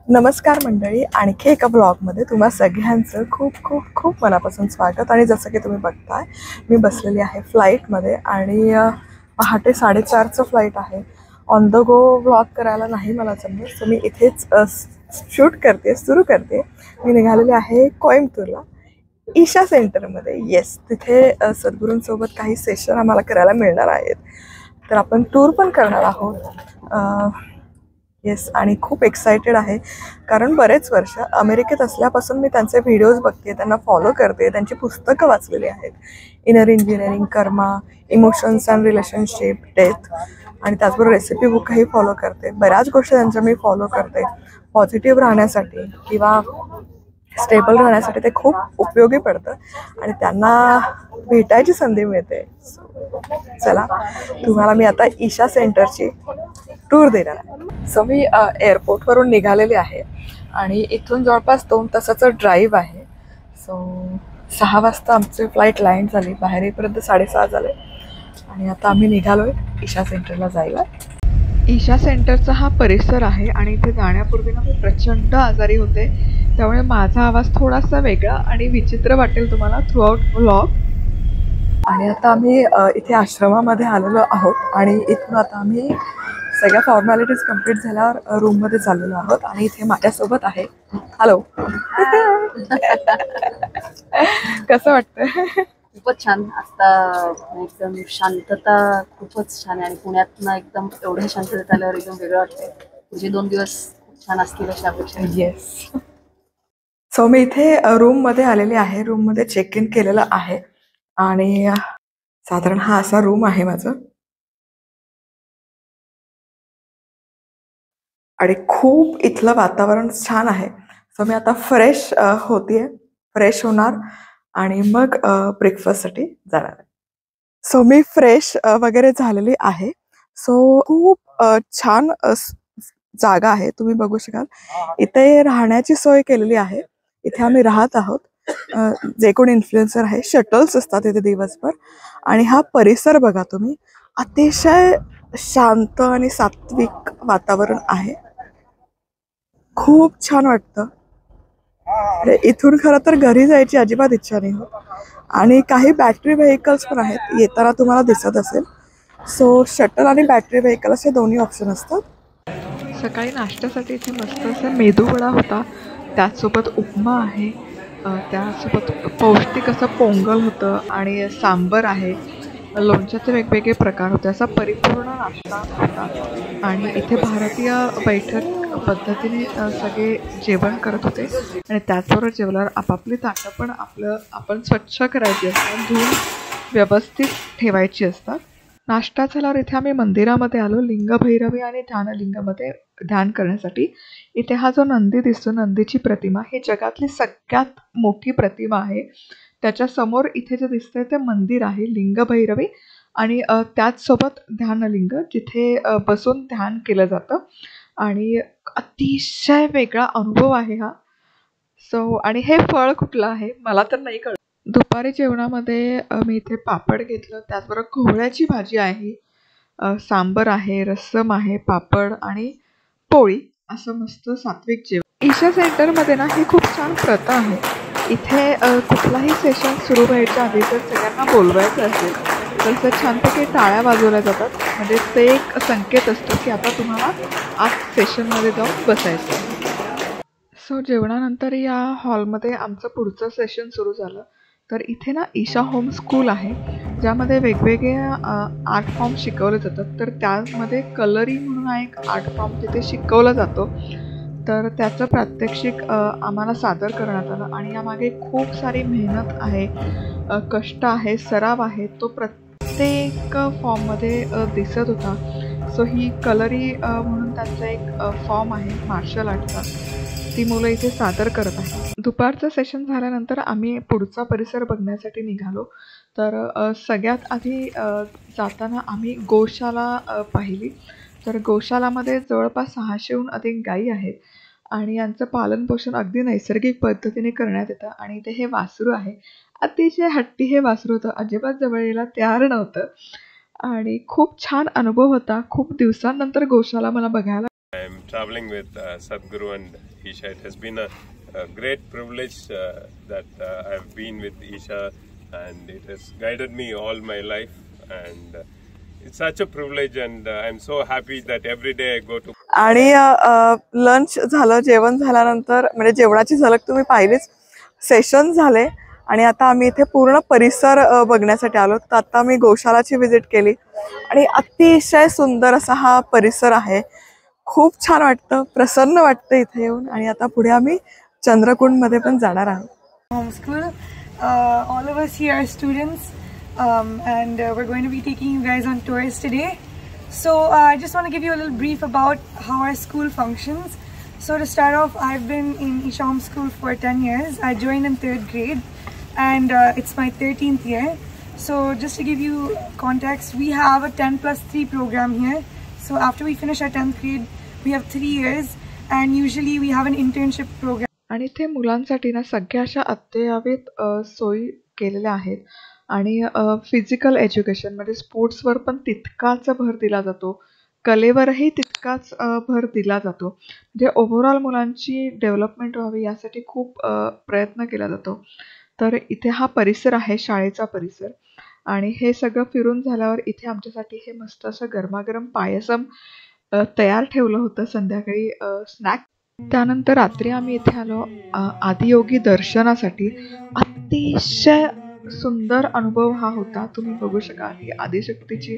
नमस्कार मंडळी, आणखी एका ब्लॉगमध्ये तुम्हा सगळ्यांचं खूप खूप खूप मनापासून स्वागत. आणि जसं की तुम्ही बघताय, मी बसलेली आहे फ्लाईटमध्ये आणि पहाटे 4:30चं फ्लाईट आहे. ऑन द गो ब्लॉग करायला नाही मला जमलं, सो मी इथेच शूट करते, सुरू करते. मी निघालेली आहे कोइंबतूरला, ईशा सेंटरमध्ये. येस, तिथे सद्गुरूंसोबत काही सेशन आम्हाला करायला मिळणार आहेत. तर आपण टूर पण करणार आहोत. येस, आणि खूप एक्सायटेड आहे, कारण बरेच वर्ष अमेरिकेत असल्यापासून मी त्यांचे व्हिडिओज बघते, त्यांना फॉलो करते, त्यांची पुस्तकं वाचलेली आहेत. Inner engineering, Karma, emotions and relationship, death, आणि त्याचबरोबर रेसिपी बुकही फॉलो करते. बऱ्याच गोष्टी त्यांच्या मी फॉलो करते. पॉझिटिव्ह राहण्यासाठी किंवा स्टेबल राहण्यासाठी ते खूप उपयोगी पडतं आणि त्यांना भेटायची संधी मिळते. चला, तुम्हाला मी आता ईशा सेंटरची टूर देणार आहे. सो मी एअरपोर्टवरून निघालेली आहे आणि इथून जवळपास 2 तासाचं ड्राईव्ह आहे. सो 6 वाजता आमची फ्लाईट लँड झाली, बाहेर येईपर्यंत 6:30 झाले आणि आता आम्ही निघालोय ईशा सेंटरला जायला. ईशा सेंटरचा हा परिसर आहे आणि इथे जाण्यापूर्वी ना मी प्रचंड आजारी होते, त्यामुळे माझा आवाज थोडासा वेगळा आणि विचित्र वाटेल तुम्हाला थ्रूआउट व्लॉग. आणि आता आम्ही इथे आश्रमामध्ये आलेलो आहोत आणि इथून आता आम्ही सगळ्या फॉर्मॅलिटीज कंप्लीट झाल्यावर रूममध्ये चाललेलो आहोत. आणि इथे माझ्यासोबत आहे, हॅलो. कसं वाटतं? खूपच छान. आता एकदम शांतता खूपच छान आहे आणि पुण्यात ना एकदम एवढ्या शांततेत आल्यावर एकदम वेगळं वाटतंय. तुझे 2 दिवस खूप छान असतील अशा अपेक्षा. येस. सो मी इथे रूममध्ये आलेली आहे, रूममध्ये चेक इन केलेलं आहे आणि साधारण हा असा रूम आहे माझं. आणि खूप इथलं वातावरण छान आहे. सो मी आता फ्रेश होणार आणि मग ब्रेकफास्टसाठी जाणार आहे. सो मी फ्रेश वगैरे झालेली आहे. सो खूप छान जागा आहे, तुम्ही बघू शकाल. इथे राहण्याची सोय केलेली आहे. इथे आम्ही राहत आहोत. जे कोण इन्फ्लुएन्सर आहे, शटल्स असतात इथे दिवसभर. आणि हा परिसर बघा तुम्ही, अतिशय शांत आणि सात्विक वातावरण आहे. खूप छान वाटतं. इथून खरं तर घरी जायची अजिबात इच्छा नाही होत. आणि काही बॅटरी व्हेकल्स पण आहेत, येताना तुम्हाला दिसत असेल. सो शटल आणि बॅटरी व्हेकल असे दोन्ही ऑप्शन असतात. सकाळी नाश्त्यासाठी इथे मस्त असं मेदूवडा होता, त्याचसोबत उपमा आहे, त्यासोबत पौष्टिक असं पोंगल होतं आणि सांबर आहे. लोणच्याचे वेगवेगळे प्रकार होते, असा परिपूर्ण नाश्ता होता. आणि इथे भारतीय बैठक पद्धतीने सगळे जेवण करत होते आणि त्याचबरोबर जेवल्यावर आपापली ताटं पण आपण स्वच्छ करायची असतात, धुवून व्यवस्थित ठेवायची असतात. नाश्ता झाल्यावर इथे आम्ही मंदिरामध्ये आलो, लिंगभैरवी आणि ध्यानलिंगामध्ये ध्यान करण्यासाठी. इथे हा जो नंदी दिसतो, नंदीची प्रतिमा, ही जगातली सगळ्यात मोठी प्रतिमा आहे. त्याच्या समोर इथे जे दिसतंय ते मंदिर आहे लिंगभैरवी, आणि त्याचसोबत ध्यानलिंग, जिथे बसून ध्यान केलं जातं. आणि अतिशय वेगळा अनुभव आहे हा. सो आणि हे फळ कुठलं आहे मला तर नाही कळत. दुपारी जेवणामध्ये मी इथे पापड घेतलं, त्याचबरोबर कोहळ्याची भाजी आहे, सांबर आहे, रस्सम आहे, पापड आणि पोळी, असं मस्त सात्विक जेवण. ईशा सेंटरमध्ये ना ही खूप छान प्रथा आहे. इथे कुठलाही सेशन सुरू व्हायच्या आधी जर सगळ्यांना बोलवायचं असेल तर असं छानपैकी टाळ्या वाजवल्या जातात, म्हणजे ते एक संकेत असतो की आता तुम्हाला आज सेशनमध्ये जाऊन बसायचं. सो जेवणानंतर या हॉलमध्ये आमचं पुढचं सेशन सुरू झालं. तर इथे ना ईशा होम स्कूल आहे, ज्यामध्ये वेगवेगळे आर्ट फॉर्म शिकवले जातात. तर त्यामध्ये कलरिंग म्हणून हा एक आर्ट फॉर्म तिथे शिकवला जातो. तर त्याचं प्रात्यक्षिक आम्हाला सादर करण्यात आलं आणि यामागे खूप सारी मेहनत आहे, कष्ट आहे, सराव आहे, तो प्रत्येक फॉर्ममध्ये दिसत होता. सो ही कलरी म्हणून त्यांचा एक फॉर्म आहे मार्शल आर्टचा, ती मुलं इथे सादर करत आहेत. दुपारचं सेशन झाल्यानंतर आम्ही पुढचा परिसर बघण्यासाठी निघालो. तर सगळ्यात आधी जाताना आम्ही गोशाला पाहिली. तर गोशालामध्ये जवळपास 600हून अधिक गायी आहेत आणि यांचं पालनपोषण अगदी नैसर्गिक पद्धतीने करण्यात येतं. आणि इथे हे वासरू आहे, अतिशय हट्टी हे वासरू होतं, अजिबात जवळ यायला तयार नव्हतं आणि खूप छान अनुभव होता. खूप दिवसांनंतर गोशाला मला बघायला. I am traveling with Sadhguru and Isha. It has been a great privilege that I have been with Isha, and it has guided me all my life. And it's such a privilege, and I'm so happy that every day I go to. आणि lunch झालं, जेवण झाल्यानंतर म्हणजे जेवणाची झलक तुम्ही पाहिलीच, session झाले आणि आता आम्ही इथे पूर्ण परिसर बघण्यासाठी आलो. तर आता मी गोशालाची व्हिजिट केली आणि अतिशय सुंदर असा हा परिसर आहे. खूप छान वाटतं, प्रसन्न वाटतं इथे येऊन. आणि आता पुढे आम्ही चंद्रकुंडमध्ये पण जाणार आहोत. Home school. All of us here are students, and we're going to be taking you guys on tours today. So I just want to give you a little brief about how our school functions. So to start off, I've been in Isha Home School for 10 years. I joined in 3rd grade, and it's my 13th year. So just to give you context, we have a 10+3 program here. So after we finish our 10th grade, we have 3 years, and usually we have an internship program. आणि ते मुलांसाठी ना सगळ्या अशा अद्ययावत सोयी केलेल्या आहेत. आणि फिजिकल एज्युकेशन म्हणजे स्पोर्ट्सवर पण तितकाच भर दिला जातो, कलेवरही तितकाच भर दिला जातो. म्हणजे ओव्हरऑल मुलांची डेव्हलपमेंट व्हावी यासाठी खूप प्रयत्न केला जातो. तर इथे हा परिसर आहे, शाळेचा परिसर. आणि हे सगळं फिरून झाल्यावर इथे आमच्यासाठी हे मस्त असं गरमागरम पायसम तयार ठेवलं होतं संध्याकाळी स्नॅक. त्यानंतर रात्री आम्ही इथे आलो आदियोगी दर्शनासाठी. अतिशय सुंदर अनुभव हा होता. तुम्ही बघू शकाल ही आदिशक्तीची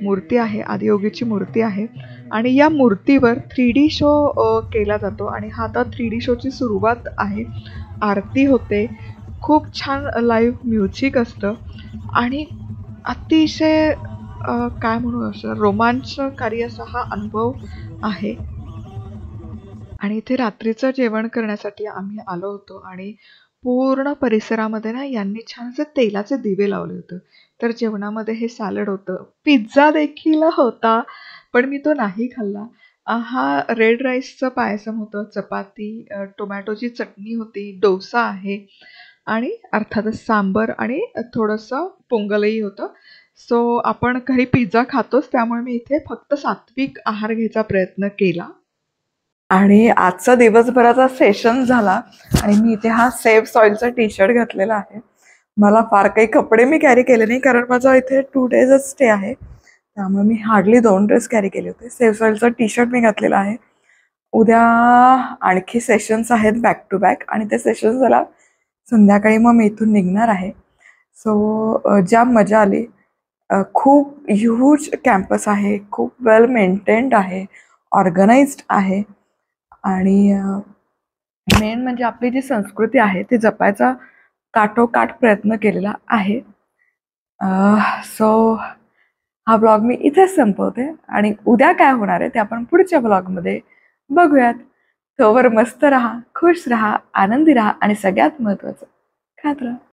मूर्ती आहे, आदियोगीची मूर्ती आहे. आणि या मूर्तीवर 3D शो केला जातो. आणि हा आता 3D शोची सुरुवात आहे. आरती होते, खूप छान लाईव्ह म्युझिक असतं आणि अतिशय काय म्हणू असं रोमांचकारी असा हा अनुभव आहे. आणि इथे रात्रीचं जेवण करण्यासाठी आम्ही आलो होतो आणि पूर्ण परिसरामध्ये ना यांनी छान असे तेलाचे दिवे लावले होते. तर जेवणामध्ये हे सॅलड होतं, पिझ्झा देखील होता, पण मी तो नाही खाल्ला. हा रेड राईसचं पायसम होतं, चपाती, टोमॅटोची चटणी होती, डोसा आहे आणि अर्थातच सांबर आणि थोडंसं पोंगलही होतं. सो आपण घरी पिझ्झा खातोच, त्यामुळे मी इथे फक्त सात्विक आहार घ्यायचा प्रयत्न केला. आणि आजचा दिवसभराचा सेशन झाला आणि मी इथे हा सेव्ह सॉइलचा टी-शर्ट घातलेला आहे. मला फार काही कपडे मी कॅरी केले नाही, कारण माझा इथे 2 डेजच स्टे आहे, त्यामुळे मी हार्डली 2 ड्रेस कॅरी केले होते. सेव्ह सॉइलचा टी-शर्ट मी घातलेला आहे. उद्या आणखी सेशन्स आहेत बॅक टू बॅक आणि ते सेशन्स झाला संध्याकाळी मग मी इथून निघणार आहे. सो जाम मजा आली. खूप ह्यूज कॅम्पस आहे, खूप वेल मेंटेन्ड आहे, ऑर्गनाइज्ड आहे. आणि मेन म्हणजे आपली जी संस्कृती आहे ती जपायचा काठोकाठ प्रयत्न केलेला आहे. सो हा ब्लॉग मी इथेच संपवते आणि उद्या काय होणार आहे ते आपण पुढच्या ब्लॉगमध्ये बघूयात. तोवर मस्त राहा, खुश राहा, आनंदी राहा आणि सगळ्यात महत्त्वाचं खात राहा.